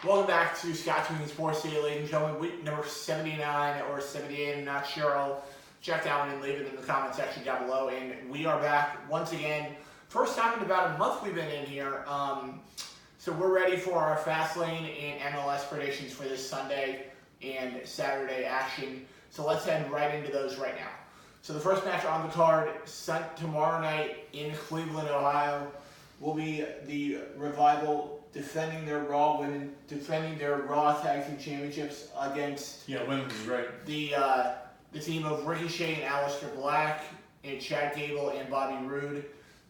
Welcome back to Scott Tween Sports Day, ladies and gentlemen. Week number 79 or 78, I'm not sure. I'll check that one and leave it in the comment section down below. And we are back once again. First time in about a month we've been in here. So we're ready for our Fastlane and MLS predictions for this Sunday and Saturday action. So let's head right into those right now. So the first match on the card, tomorrow night in Cleveland, Ohio, will be the Revival defending their Raw Tag Team Championships against women's is right. The team of Ricochet and Aleister Black and Chad Gable and Bobby Roode.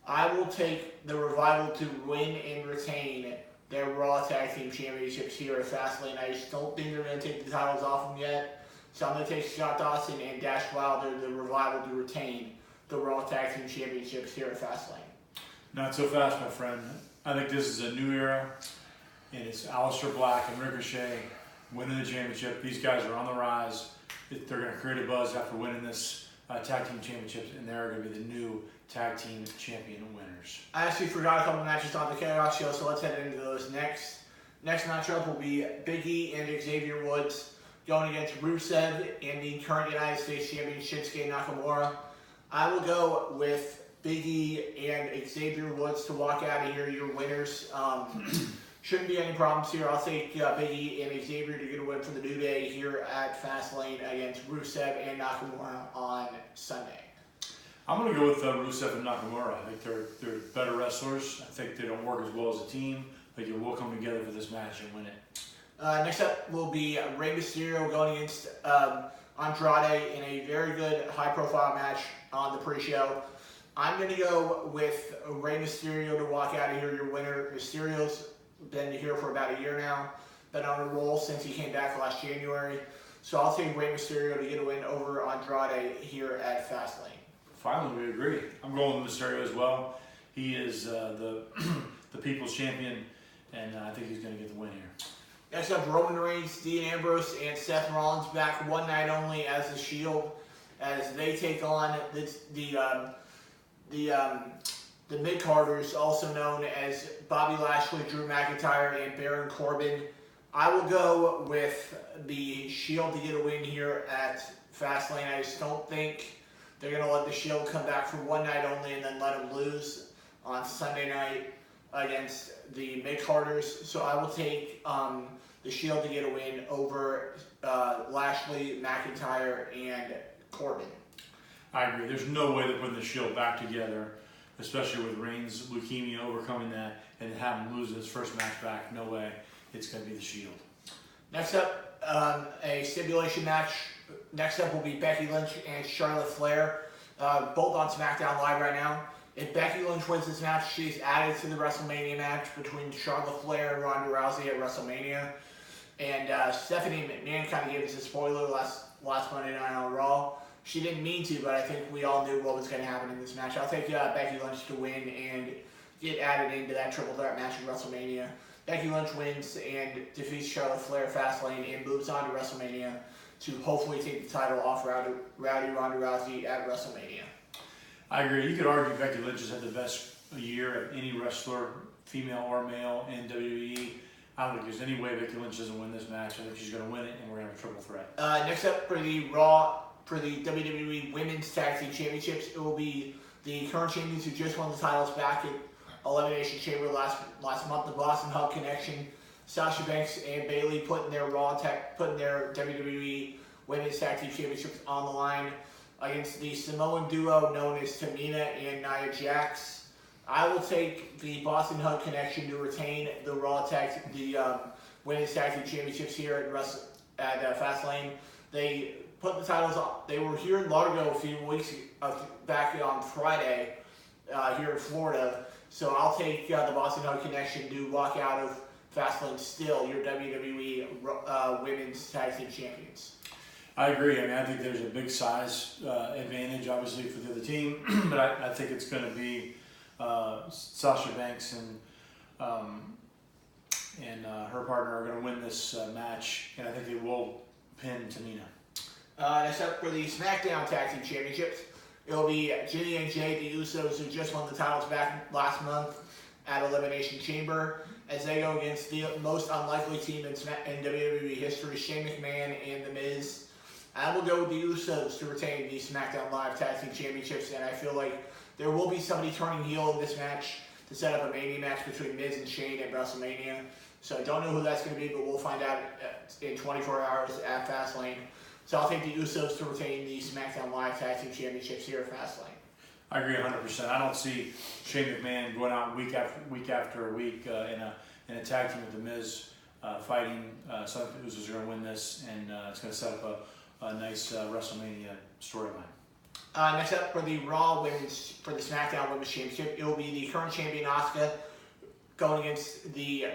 I will take the Revival to win and retain their Raw Tag Team Championships here at Fastlane. I just don't think they're going to take the titles off them yet. So I'm going to take Scott Dawson and Dash Wilder, the Revival, to retain the Raw Tag Team Championships here at Fastlane. Not so fast, my friend. I think this is a new era, and it's Aleister Black and Ricochet winning the championship. These guys are on the rise. They're going to create a buzz after winning this tag team championships, and they're going to be the new tag team champion winners. I actually forgot a couple matches on the Chaos Show, so let's head into those next. Next matchup will be Big E and Xavier Woods going against Rusev and the current United States champion Shinsuke Nakamura. I will go with Big E and Xavier Woods to walk out of here, your winners. Shouldn't be any problems here. I'll take Big E and Xavier to get a win for the New Day here at Fastlane against Rusev and Nakamura on Sunday. I'm going to go with Rusev and Nakamura. I think they're better wrestlers. I think they don't work as well as a team. I think they will come together for this match and win it. Next up will be Rey Mysterio going against Andrade in a very good high-profile match on the pre-show. I'm going to go with Rey Mysterio to walk out of here, your winner. Mysterio's been here for about a year now, been on a roll since he came back last January. So I'll take Rey Mysterio to get a win over Andrade here at Fastlane. Finally, we agree. I'm going with Mysterio as well. He is the People's Champion, and I think he's going to get the win here. Next up, Roman Reigns, Dean Ambrose, and Seth Rollins back one night only as the Shield, as they take on the mid-carders, also known as Bobby Lashley, Drew McIntyre, and Baron Corbin. I will go with the Shield to get a win here at Fastlane. I just don't think they're going to let the Shield come back for one night only and then let them lose on Sunday night against the mid-carders. So I will take the Shield to get a win over Lashley, McIntyre, and Corbin. I agree. There's no way they're putting the Shield back together, especially with Reigns' leukemia overcoming that and have him lose his first match back. No way. It's going to be the Shield. Next up, a stipulation match. Next up will be Becky Lynch and Charlotte Flair, both on SmackDown Live right now. If Becky Lynch wins this match, she's added to the WrestleMania match between Charlotte Flair and Ronda Rousey at WrestleMania. And Stephanie McMahon kind of gave us a spoiler last Monday night on Raw. She didn't mean to, but I think we all knew what was going to happen in this match. I'll take Becky Lynch to win and get added into that triple threat match at WrestleMania. Becky Lynch wins and defeats Charlotte Flair Fastlane and moves on to WrestleMania to hopefully take the title off Rowdy Ronda Rousey at WrestleMania. I agree. You could argue Becky Lynch has had the best year of any wrestler, female or male, in WWE. I don't think there's any way Becky Lynch doesn't win this match. I think she's going to win it, and we're going to have a triple threat. Next up for the WWE Women's Tag Team Championships, it will be the current champions who just won the titles back at Elimination Chamber last month, the Boston Hug Connection, Sasha Banks and Bayley putting their WWE Women's Tag Team Championships on the line against the Samoan duo known as Tamina and Nia Jax. I will take the Boston Hug Connection to retain the Women's Tag Team Championships here at Fastlane. They put the titles on. They were here in Largo a few weeks back on Friday here in Florida. So I'll take the Boston Hug Connection to walk out of Fastlane still your WWE Women's Tag Team Champions. I agree. I mean, I think there's a big size advantage, obviously, for the other team, but I think it's going to be Sasha Banks and her partner are going to win this match, and I think they will pin Tamina. Next up for the SmackDown Tag Team Championships, it'll be Ginny and Jay, the Usos, who just won the titles back last month at Elimination Chamber, as they go against the most unlikely team in WWE history, Shane McMahon and The Miz. I will go with the Usos to retain the SmackDown Live Tag Team Championships, and I feel like there will be somebody turning heel in this match to set up a Mania match between Miz and Shane at WrestleMania. So I don't know who that's going to be, but we'll find out in 24 hours at Fastlane. So I'll take the Usos to retain the SmackDown Live Tag Team Championships here at Fastlane. I agree 100%. I don't see Shane McMahon going out week after week in a tag team with The Miz fighting. So I think the Usos are going to win this, and it's going to set up a nice WrestleMania storyline. Next up for the SmackDown Women's Championship, it will be the current champion Asuka going against the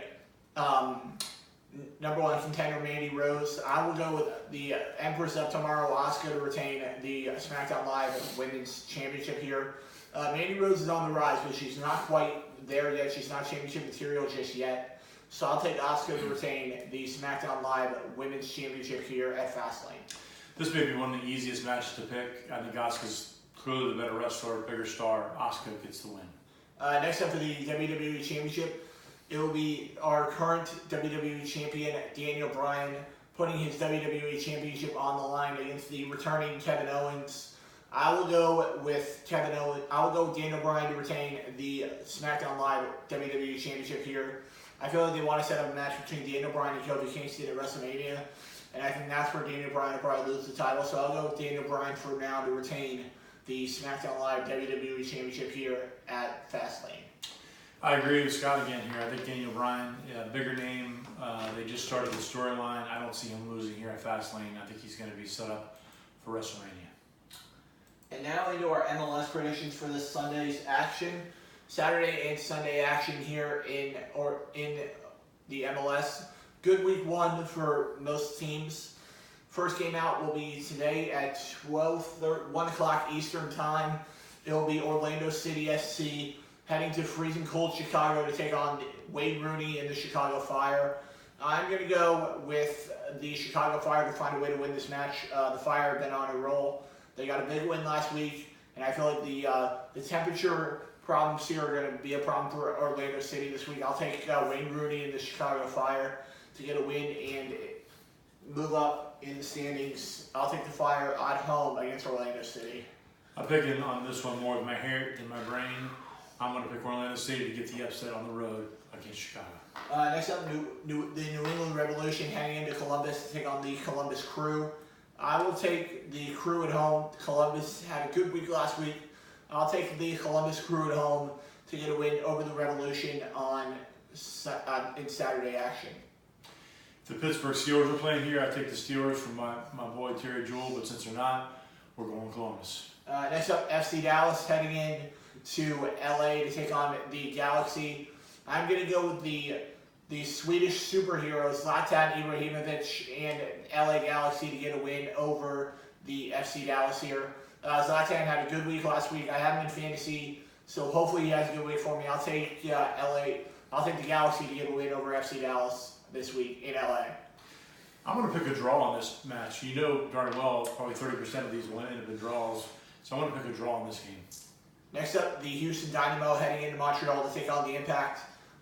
number one contender Mandy Rose. I will go with the Empress of Tomorrow, Asuka, to retain the SmackDown Live Women's Championship here. Mandy Rose is on the rise, but she's not quite there yet. She's not championship material just yet. So I'll take Asuka to retain the SmackDown Live Women's Championship here at Fastlane. This may be one of the easiest matches to pick. I think Asuka's clearly the better wrestler, bigger star. Asuka gets the win. Next up for the WWE Championship, it will be our current WWE Champion, Daniel Bryan, putting his WWE Championship on the line against the returning Kevin Owens. I will go with Daniel Bryan to retain the SmackDown Live WWE Championship here. I feel like they want to set up a match between Daniel Bryan and Kofi Kingston at WrestleMania. And I think that's where Daniel Bryan will probably lose the title. So I'll go with Daniel Bryan for now to retain the SmackDown Live WWE Championship here at Fastlane. I agree with Scott again here. I think Daniel Bryan, bigger name. They just started the storyline. I don't see him losing here at Fastlane. I think he's going to be set up for WrestleMania. And now into our MLS predictions for this Sunday's action. Saturday and Sunday action here in the MLS. Good week one for most teams. First game out will be today at 1 o'clock Eastern time. It will be Orlando City SC heading to freezing cold Chicago to take on Wayne Rooney and the Chicago Fire. I'm going to go with the Chicago Fire to find a way to win this match. The Fire have been on a roll. They got a big win last week, and I feel like the temperature problems here are going to be a problem for Orlando City this week. I'll take Wayne Rooney and the Chicago Fire to get a win and move up in the standings. I'll take the Fire at home against Orlando City. I'm picking on this one more with my heart than my brain. I'm going to pick Orlando City to get the upset on the road against Chicago. Next up, the New England Revolution heading into Columbus to take on the Columbus Crew. I will take the Crew at home. Columbus had a good week last week. I'll take the Columbus Crew at home to get a win over the Revolution in Saturday action. If the Pittsburgh Steelers are playing here, I take the Steelers from my boy Terry Jewell, but since they're not, we're going Columbus. Next up, FC Dallas heading in to LA to take on the Galaxy. I'm going to go with the Swedish superheroes Zlatan Ibrahimovic and LA Galaxy to get a win over the FC Dallas here. Zlatan had a good week last week. I have him in fantasy, so hopefully he has a good week for me. I'll take I'll take the Galaxy to get a win over FC Dallas this week in LA. I'm going to pick a draw on this match. You know darn well probably 30% of these will end up in draws, so I'm going to pick a draw in this game. Next up, the Houston Dynamo heading into Montreal to take on the Impact.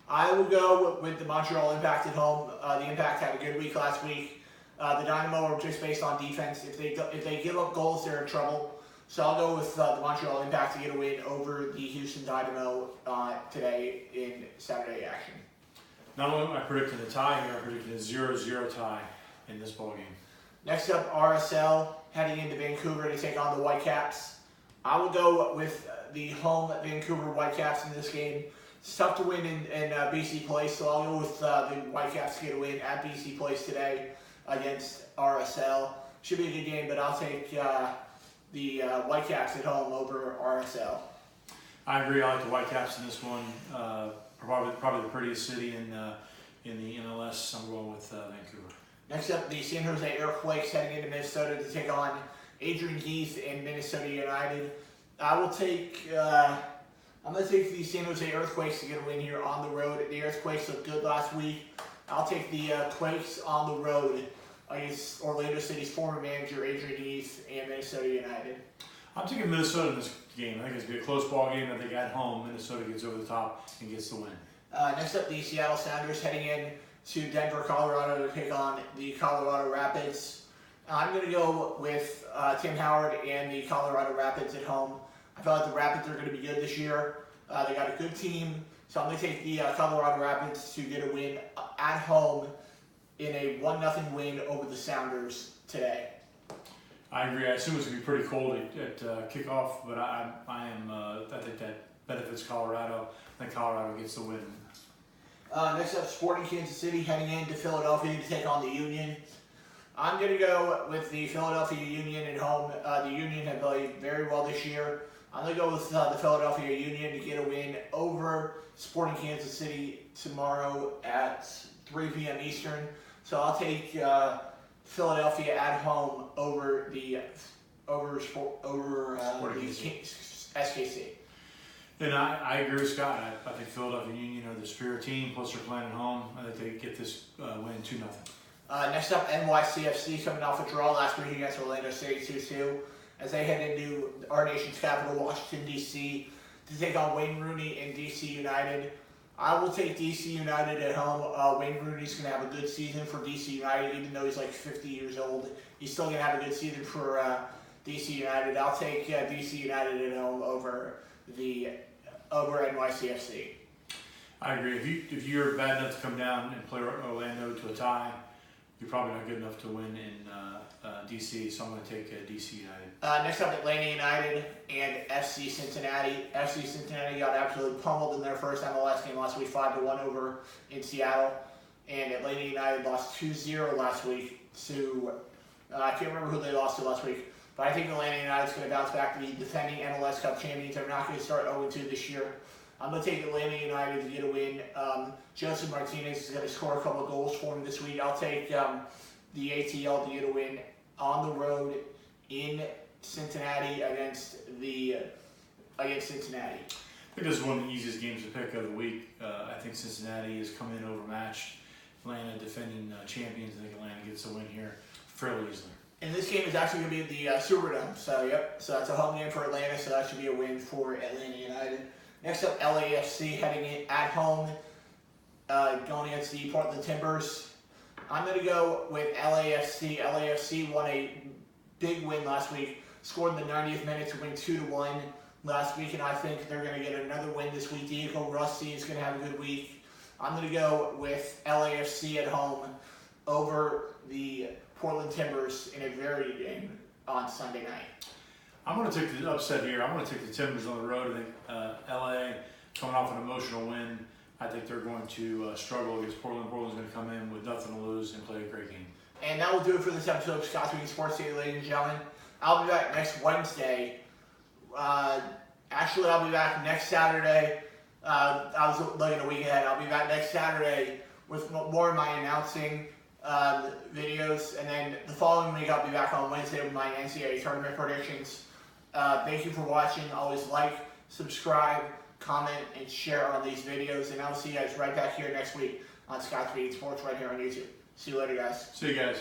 I will go with the Montreal Impact at home. The Impact had a good week last week. The Dynamo are just based on defense. If they give up goals, they're in trouble. So I'll go with the Montreal Impact to get a win over the Houston Dynamo today in Saturday action. Not only am I predicting a tie here, I'm predicting a 0-0 tie in this ballgame. Next up, RSL heading into Vancouver to take on the Whitecaps. I will go with the home Vancouver Whitecaps in this game. It's tough to win in BC Place, so I'll go with the Whitecaps to get a win at BC Place today against RSL. Should be a good game, but I'll take the Whitecaps at home over RSL. I agree. I like the Whitecaps in this one. Probably the prettiest city in the MLS. I'm going with Vancouver. Next up, the San Jose Earthquakes heading into Minnesota to take on Adrian Heath and Minnesota United. I'm going to take the San Jose Earthquakes to get a win here on the road. The Earthquakes looked good last week. I'll take the Quakes on the road against Orlando City's former manager Adrian Heath and Minnesota United. I'm taking Minnesota in this game. I think it's going to be a close ball game. I think at home, Minnesota gets over the top and gets the win. Next up, the Seattle Sounders heading in to Denver, Colorado to take on the Colorado Rapids. I'm going to go with Tim Howard and the Colorado Rapids at home. I feel like the Rapids are going to be good this year. They got a good team, so I'm going to take the Colorado Rapids to get a win at home in a 1-0 win over the Sounders today. I agree. I assume it's going to be pretty cold at kickoff, but I think that benefits Colorado. I think Colorado gets the win. Next up, Sporting Kansas City heading into Philadelphia to take on the Union. I'm going to go with the Philadelphia Union at home. The Union have played very well this year. I'm going to go with the Philadelphia Union to get a win over Sporting Kansas City tomorrow at 3 p.m. Eastern. So I'll take Philadelphia at home over the SKC. And I agree with Scott. I think Philadelphia Union are the superior team, plus they're playing at home. I think they get this win 2-0. Next up, NYCFC coming off a draw last week against Orlando City 2-2 as they head into our nation's capital, Washington, D.C. to take on Wayne Rooney and D.C. United. I will take D.C. United at home. Wayne Rooney's going to have a good season for D.C. United, even though he's like 50 years old. He's still going to have a good season for D.C. United. I'll take D.C. United at home over NYCFC. I agree. If you're bad enough to come down and play Orlando to a tie, you're probably not good enough to win in DC, so I'm going to take DC United. Next up, Atlanta United and FC Cincinnati. FC Cincinnati got absolutely pummeled in their first MLS game last week, 5-1 over in Seattle. And Atlanta United lost 2-0 last week to, I can't remember who they lost to last week, but I think Atlanta United's going to bounce back to be defending MLS Cup champions. They're not going to start 0-2 this year. I'm going to take Atlanta United to get a win. Joseph Martinez is going to score a couple of goals for them this week. I'll take the ATL to get a win on the road in Cincinnati against Cincinnati. I think this is one of the easiest games to pick of the week. I think Cincinnati has come in overmatched. Atlanta defending champions. I think Atlanta gets a win here fairly easily. And this game is actually going to be at the Superdome. So, so that's a home game for Atlanta, so that should be a win for Atlanta United. Next up, LAFC heading in at home, going against the Portland Timbers. I'm going to go with LAFC. LAFC won a big win last week, scored in the 90th minute to win 2-1 last week, and I think they're going to get another win this week. Diego Rossi is going to have a good week. I'm going to go with LAFC at home over the Portland Timbers in a very good game on Sunday night. I'm going to take the upset here. I'm going to take the Timbers on the road. I think LA coming off an emotional win. I think they're going to struggle against Portland. Portland's going to come in with nothing to lose and play a great game. And that will do it for this episode of Scott's Weekly Sports City, ladies and gentlemen. I'll be back next Wednesday. Actually, I'll be back next Saturday. I was looking a week ahead. I'll be back next Saturday with more of my announcing videos. And then the following week, I'll be back on Wednesday with my NCAA tournament predictions. Thank you for watching. Always like, subscribe, comment, and share on these videos. And I'll see you guys right back here next week on Scott's Weekly Sports right here on YouTube. See you later, guys. See you guys.